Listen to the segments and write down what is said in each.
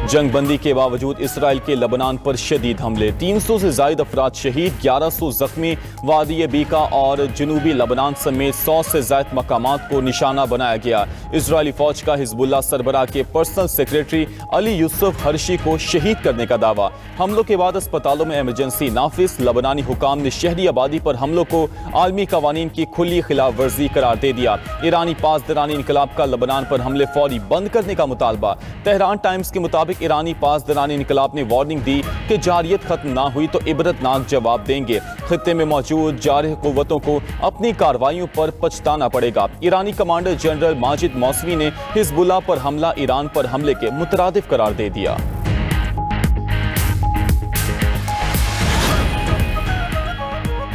जंग बंदी के बावजूद इसराइल के लबनान पर शदीद हमले, 300 से ज़ायद अफराद शहीद, 1100 जख्मी। वादी बीका और जनूबी लबनान समेत 100 से ज़ायद मकामात को निशाना बनाया गया। इजरायली फौज का हिजबुल्लाह सरबराह के personal secretary Ali Yusuf Hershey को शहीद करने का दावा। हमलों के बाद अस्पतालों में इमरजेंसी नाफिज। लबनानी हुकाम ने शहरी आबादी पर हमलों को आलमी कवानीन की खुली खिलाफ वर्जी करार दे दिया। ईरानी पासदारानी इनकलाब का लबनान पर हमले फौरी बंद करने का मुतालबा। तेहरान टाइम्स के मुताबिक ईरानी पासदारानी इनकलाब ने वार्निंग दी कि जारियत खत्म ना हुई तो इबरतनाक जवाब देंगे। खित्ते में मौजूद जारह कुव्वतों को अपनी कार्रवाइयों पर पछताना पड़ेगा। ईरानी कमांडर जनरल माजिद मौसवी ने हिजबुल्लाह पर हमला ईरान पर हमले के मुतरादिफ करार दे दिया।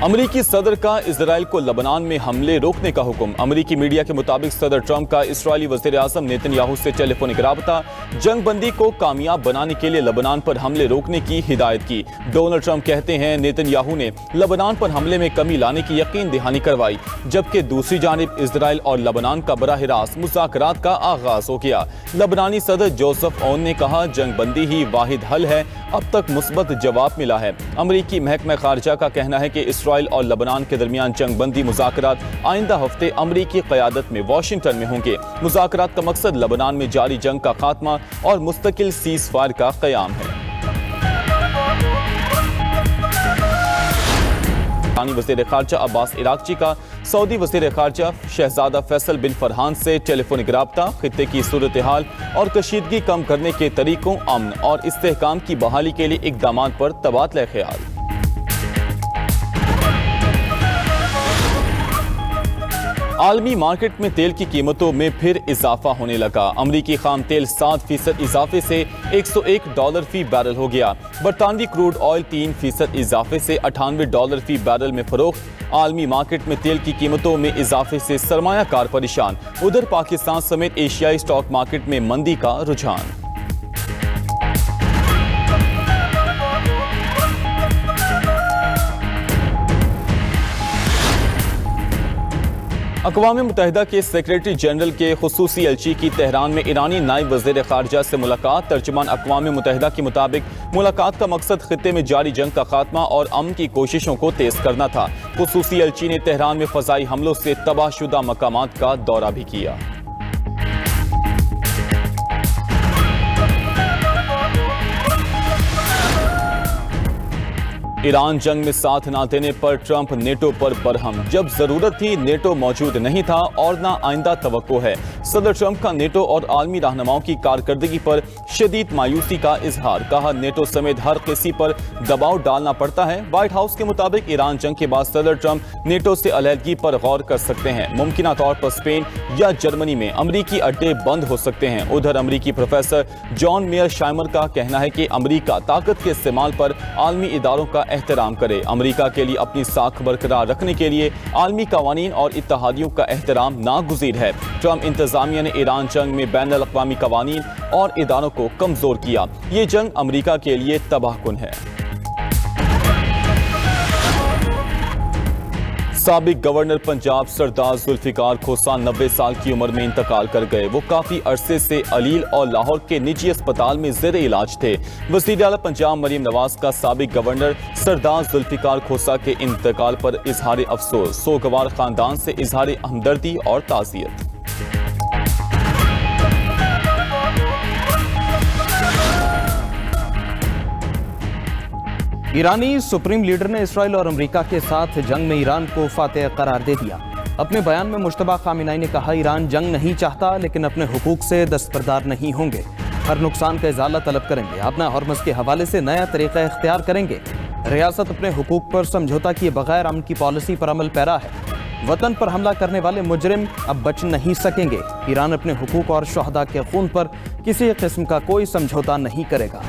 अमरीकी सदर का इजराइल को लबनान में हमले रोकने का हुक्म। अमरीकी मीडिया के मुताबिक सदर ट्रंप का इस्राएली वज़ीर आज़म नेतन्याहू से टेलीफोनिक राबता। जंग बंदी को कामयाब बनाने के लिए लबनान पर हमले रोकने की हिदायत की। डोनाल्ड ट्रंप कहते हैं नेतन्याहू ने लबनान पर हमले में कमी लाने की यकीन दहानी करवाई, जबकि दूसरी जानिब इजराइल और लबनान का बराह रास्त मुज़ाकरात का आगाज हो गया। लबनानी सदर जोसेफ ओन ने कहा जंग बंदी ही वाहिद हल है। अब तक मुस्बत जवाब मिला है। अमरीकी महकमा खारजा का कहना है कि इसराइल और लबनान के दरमियान जंग बंदी मुज़ाकरात आइंदा हफ्ते अमरीकी क़यादत में वाशिंगटन में होंगे। मुज़ाकरात का मकसद लबनान में जारी जंग का खात्मा और मुस्तकिल सीज़ फायर का क़याम है। वज़ीर ख़ारजा अब्बास इराक़ची का सऊदी वज़ीर ख़ारजा शहज़ादा फैसल बिन फरहान से टेलीफोनिक राब्ता। खित्ते की सूरत हाल और कशीदगी कम करने के तरीकों, अमन और इस्तेहकाम की बहाली के लिए इक़दामात पर तबादला ख्याल। आलमी मार्केट में तेल की कीमतों में फिर इजाफा होने लगा। अमरीकी खाम तेल 7% इजाफे से $101 फी बैरल हो गया। बरतानवी क्रूड ऑयल 3% इजाफे से $98 फी बैरल में फरोख्त। आलमी मार्केट में तेल की कीमतों में इजाफे से सरमायाकार परेशान। उधर पाकिस्तान समेत एशियाई स्टॉक मार्केट में मंदी का रुझान। अक़वाम मुत्तहिदा के सेक्रेटरी जनरल के खुसूसी एलची की तेहरान में ईरानी नायब वज़ीर ख़ारजा से मुलाकात। तर्जुमान अक़वाम मुत्तहिदा के मुताबिक मुलाकात का मकसद खित्ते में जारी जंग का खात्मा और अमन की कोशिशों को तेज़ करना था। खुसूसी एलची ने तेहरान में फ़ज़ाई हमलों से तबाहशुदा मकामात का दौरा भी किया। ईरान जंग में साथ ना देने पर ट्रंप नेटो पर बरहम। जब जरूरत थी नेटो मौजूद नहीं था और ना आइंदा तवक्को है। सदर ट्रंप का नेटो और आलमी रहनुमाओं की कारकर्दगी पर शदीद मायूसी का इजहार। कहा नेटो समेत हर किसी पर दबाव डालना पड़ता है। व्हाइट हाउस के मुताबिक ईरान जंग के बाद सदर ट्रंप नेटो से अलहदगी पर गौर कर सकते हैं। मुमकिना तौर पर स्पेन या जर्मनी में अमरीकी अड्डे बंद हो सकते हैं। उधर अमरीकी प्रोफेसर जॉन मेयर शाइमर का कहना है कि अमरीका ताकत के इस्तेमाल पर आलमी इदारों का एहतराम करे। अमरीका के लिए अपनी साख बरकरार रखने के लिए आलमी कवानीन और इत्तेहादियों का एहतराम नागुज़ीर है। ट्रंप इंतजामिया ने ईरान जंग में बैनुल अक़वामी कवानीन और इदारों को कमजोर किया। ये जंग अमरीका के लिए तबाहकुन है। साबिक गवर्नर पंजाब सरदार जुल्फ़िकार खोसा 90 साल की उम्र में इंतकाल कर गए। वो काफ़ी अरसे से अलील और लाहौर के निजी अस्पताल में ज़ेर इलाज थे। वज़ीर आला पंजाब मरीम नवाज का साबिक गवर्नर सरदार जुल्फ़िकार खोसा के इंतकाल पर इजहार अफसोस। सोगवार ख़ानदान से इजहार हमदर्दी और ताज़ियत। ईरानी सुप्रीम लीडर ने इसराइल और अमेरिका के साथ जंग में ईरान को फातेह करार दे दिया। अपने बयान में मुश्तबा खामिनाई ने कहा ईरान जंग नहीं चाहता लेकिन अपने हुकूक से दस्तबरदार नहीं होंगे। हर नुकसान का इजाला तलब करेंगे। अपना हॉर्मज़ के हवाले से नया तरीक़ा इख्तियार करेंगे। रियासत अपने हुकूक पर समझौता किए बगैर अमन की पॉलिसी पर अमल पैरा है। वतन पर हमला करने वाले मुजरिम अब बच नहीं सकेंगे। ईरान अपने हुकूक और शहदा के खून पर किसी किस्म का कोई समझौता नहीं करेगा।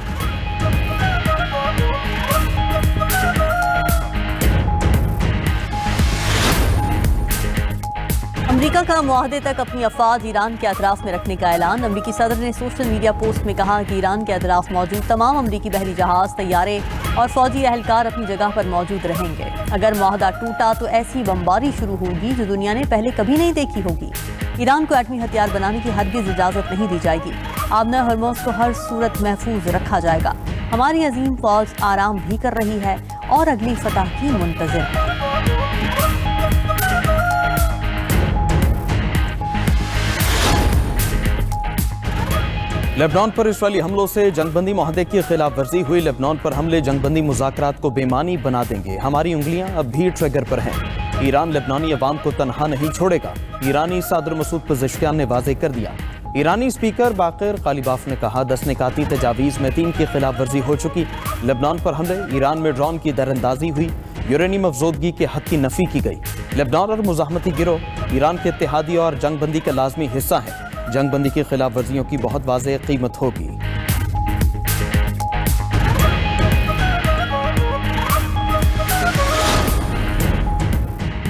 अमरीका का मुआहदे तक अपनी अफवाज ईरान के अतराफ में रखने का ऐलान। अमरीकी सदर ने सोशल मीडिया पोस्ट में कहा कि ईरान के अतराफ मौजूद तमाम अमरीकी बहरी जहाज, तैयारे और फौजी अहलकार अपनी जगह पर मौजूद रहेंगे। अगर मुआहदा टूटा तो ऐसी बमबारी शुरू होगी जो दुनिया ने पहले कभी नहीं देखी होगी। ईरान को एटमी हथियार बनाने की हरगिज़ इजाज़त नहीं दी जाएगी। आबना हरमोज को हर सूरत महफूज रखा जाएगा। हमारी अजीम फौज आराम भी कर रही है और अगली फतह की मुंतज़िर है। लेबनान पर इस्राएली हमलों से जंगबंदी मुआहदे की खिलाफ वर्जी हुई। लेबनान पर हमले जंगबंदी मुज़ाकरात को बेमानी बना देंगे। हमारी उंगलियां अब भी ट्रिगर पर हैं। ईरान लेबनानी अवाम को तनहा नहीं छोड़ेगा। ईरानी सदर मसूद पज़ेश्कियान ने वाज़ेह कर दिया। ईरानी स्पीकर बाक़िर ग़ालिबाफ ने कहा 10 निकाती तजावीज़ में 3 की खिलाफ वर्जी हो चुकी। लेबनान पर हमले, ईरान में ड्रोन की दरअंदाजी हुई, यूरेनियम अफजोदगी के हद की नफ़ी की गई। लेबनान और मुज़ाहमती गिरोह ईरान के इत्तेहादी और जंगबंदी का लाजमी हिस्सा है। जंगबंदी की खिलाफ वर्जियों की बहुत वाज़ेह कीमत होगी।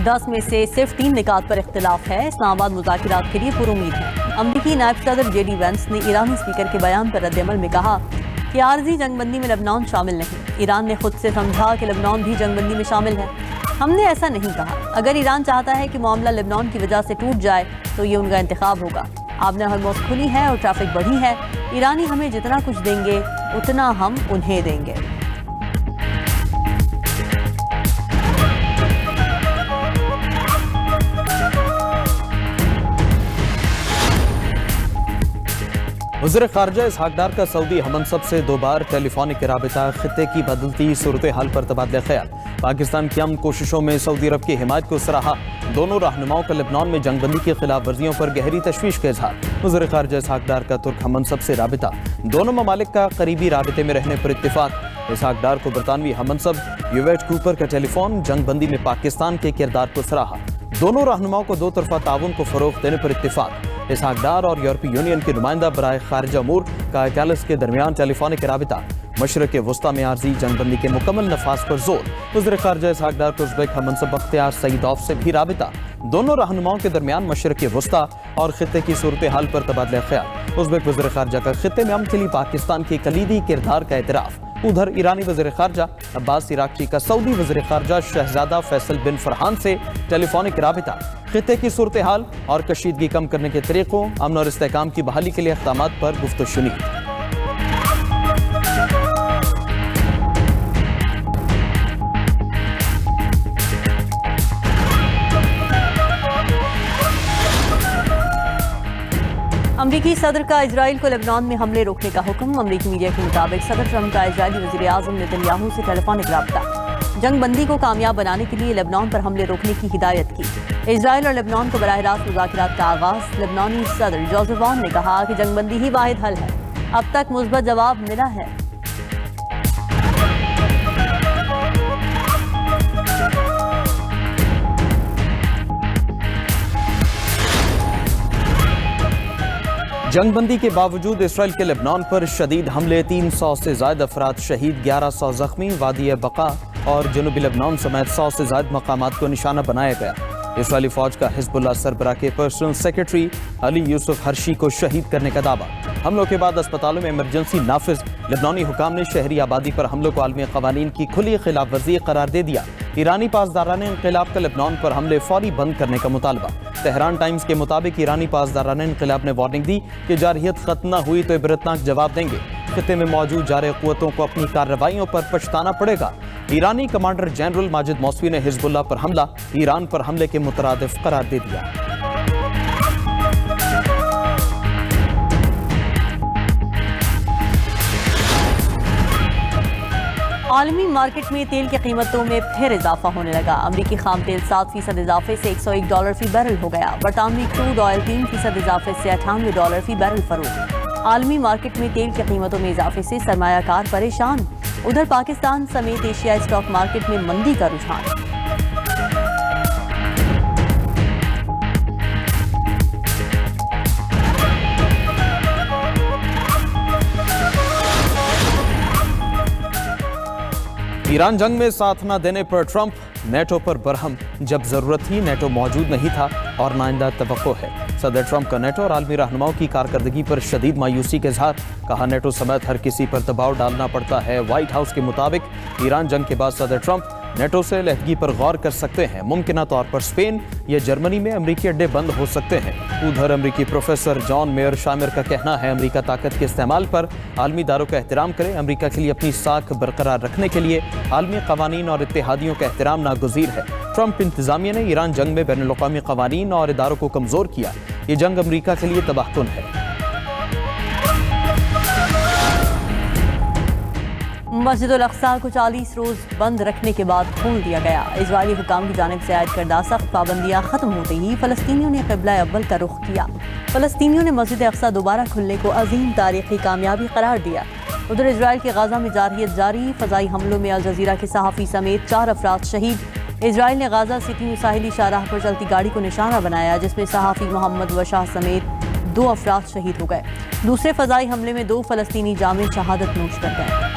10 में से सिर्फ 3 निकात पर इख्तिलाफ है। इस्लामाबाद मुज़ाकिरात के लिए पुरुमीद है। अमरीकी नायब सदर JD वेंस ने ईरानी स्पीकर के बयान पर रद्द-ए-अमल में कहा कि आर्जी जंगबंदी में लेबनान शामिल नहीं। ईरान ने खुद से समझा कि लेबनान भी जंगबंदी में शामिल है। हमने ऐसा नहीं कहा। अगर ईरान चाहता है कि मामला लेबनान की वजह से टूट जाए तो ये उनका इंतखाब होगा। आबना हरमोज खुली है और ट्रैफिक बढ़ी है। ईरानी हमें जितना कुछ देंगे उतना हम उन्हें देंगे। वज़ीर ख़ारजा इसहाक़ डार का सऊदी हमनसब से 2 बार टेलीफोनिक राबिता, खित्ते की बदलती सूरत हाल पर तबादला ख्याल। पाकिस्तान की अमन कोशिशों में सऊदी अरब की हिमायत को सराहा। दोनों रहनुमाओं का लेबनान में जंगबंदी की खिलाफ वर्जियों पर गहरी तशवीश का इजहार। वज़ीर ख़ारजा इसहाक़ डार का तुर्क हमनसब से राबिता, दोनों ममालिक का करीबी राबिते में रहने पर इत्तिफाक। इसहाक़ डार को बरतानवी हमनसब यूवेट कूपर का टेलीफोन, जंगबंदी में पाकिस्तान के किरदार को सराहा। दोनों रहनुमाओं को 2 तरफा ताउन को फ़रोग़ देने पर इत्तिफाक। इसहाक़ डार और यूरोपीय यूनियन के नुमाइंदा बराए खारिजा अमूर का कैलिस के दरमियान टेलीफोनिक राबिता। मशरक़ वस्ता में आर्जी जंगबंदी के मुकम्मल नफाज पर जोर। वज़ीर ख़ारजा इसहाक़ डार को उज़्बेक हमनसब बख्तियार सईदोव से भी राबिता। दोनों रहनुमाओं के दरमियान मशरक़ वस्ता और खित्ते की सूरत हाल पर तबादला ख्याल। उज़्बेक वज़ीर ख़ारजा का खित्ते में अमन के लिए पाकिस्तान के कलीदी किरदार का एतराफ़। उधर ईरानी वज़ीर ख़ारजा अब्बास इराक़ची का सऊदी वज़ीर ख़ारजा शहज़ादा फैसल बिन फरहान से टेलीफोनिक राबिता। खित्ते की सूरत हाल और कशीदगी कम करने के तरीक़ों, अमन और इस्तेहकाम की बहाली के लिए इक़दामात पर गुफ्तगू शुनी। अमरीकी सदर का इजराइल को लेबनान में हमले रोकने का हुक्म। अमरीकी मीडिया के मुताबिक सदर ट्रंप का इजरायली वज़ीर आज़म नेतन्याहू से टेलीफोनिक राब्ता। जंगबंदी को कामयाब बनाने के लिए लेबनान पर हमले रोकने की हिदायत की। इजराइल और लेबनान को बराह रास्त मुज़ाकिरात का आगाज़। लेबनानी सदर जोसेफ ऑन ने कहा कि जंगबंदी ही वाहिद हल है। अब तक मुस्बत जवाब मिला है। जंगबंदी के बावजूद इसराइल के लेबनान पर शदीद हमले, 300 से ज़ायद अफराद शहीद, 1100 ज़ख्मी। वादी बका और जनूबी लेबनान समेत 100 से ज़ायद मकामात को निशाना बनाया गया। इसराइली फौज का हिज़्बुल्लाह सरबराह के personal secretary Ali Yusuf Hershey को शहीद करने का दावा। हमलों के बाद अस्पतालों में इमरजेंसी नाफिज। लेबनानी हुकाम ने शहरी आबादी पर हमलों को आलमी क़वानीन की खुली खिलाफ वर्जी करार दे दिया। ईरानी पासदारान इंक़िलाब का लेबनान पर हमले फौरी बंद करने का मुतालबा। तेहरान टाइम्स के मुताबिक ईरानी पासदारान इंक़िलाब ने वार्निंग दी कि जारहियत ख़त्म न हुई तो इबरतनाक जवाब देंगे। खित्ते में मौजूद जारे क़ुव्वतों को अपनी कार्रवाइयों पर पछताना पड़ेगा। ईरानी कमांडर जनरल माजिद मौसवी ने हिज़्बुल्लाह पर हमला ईरान पर हमले के मुतरादिफ करार दे दिया। आलमी मार्केट में तेल की कीमतों में फिर इजाफा होने लगा। अमरीकी खाम तेल 7% इजाफे से $101 फी बैरल हो गया। बरतानवी क्रूड ऑयल 3% इजाफे से $98 फी बैरल फरोख्त। आलमी मार्केट में तेल की कीमतों में इजाफे से सरमायाकार परेशान। उधर पाकिस्तान समेत एशियाई स्टॉक मार्केट में मंदी का रुझान। ईरान जंग में साथ न देने पर ट्रंप, नेटो पर बरहम। जब जरूरत थी नेटो मौजूद नहीं था और नाइंदा तवक्को है। सदर ट्रंप का नेटो और आलमी रहनुमाओं की कारकर्दगी पर शदीद मायूसी का इजहार। कहा नेटो समेत हर किसी पर दबाव डालना पड़ता है। व्हाइट हाउस के मुताबिक ईरान जंग के बाद सदर ट्रंप نیٹو سے علیحدگی پر غور کر سکتے ہیں. ممکنہ طور پر اسپین یا جرمنی میں امریکی اڈے بند ہو سکتے ہیں. ادھر امریکی پروفیسر جان میئر شامر کا کہنا ہے امریکہ طاقت کے استعمال پر عالمی اداروں کا احترام کرے. امریکہ کے لیے اپنی ساکھ برقرار رکھنے کے لیے عالمی قوانین اور اتحادیوں کا احترام ناگزیر ہے. ٹرمپ انتظامیہ نے ایران جنگ میں بین الاقوامی قوانین اور اداروں کو کمزور کیا. یہ جنگ امریکہ کے لیے تباہ کن ہے. مسجد الاقصی کو 40 روز بند رکھنے کے بعد کھول دیا گیا. اسرائیلی حکام کی جانب سے عائد کردہ سخت پابندیاں ختم ہوتے ہی فلسطینیوں نے قبلہ اول کا رخ کیا. فلسطینیوں نے مسجد اقصی دوبارہ کھلنے کو عظیم تاریخی کامیابی قرار دیا. ادھر اسرائیل کے غزہ میں جارحیت جاری. فضائی حملوں میں الجزیرہ کے صحافی سمیت 4 افراد شہید. اسرائیل نے غزہ سٹی میں ساحلی شاہراہ پر چلتی گاڑی کو نشانہ بنایا جس میں صحافی محمد وشاہ سمیت 2 افراد شہید ہو گئے. دوسرے فضائی حملے میں 2 فلسطینی جامع شہادت نوش کر گئے.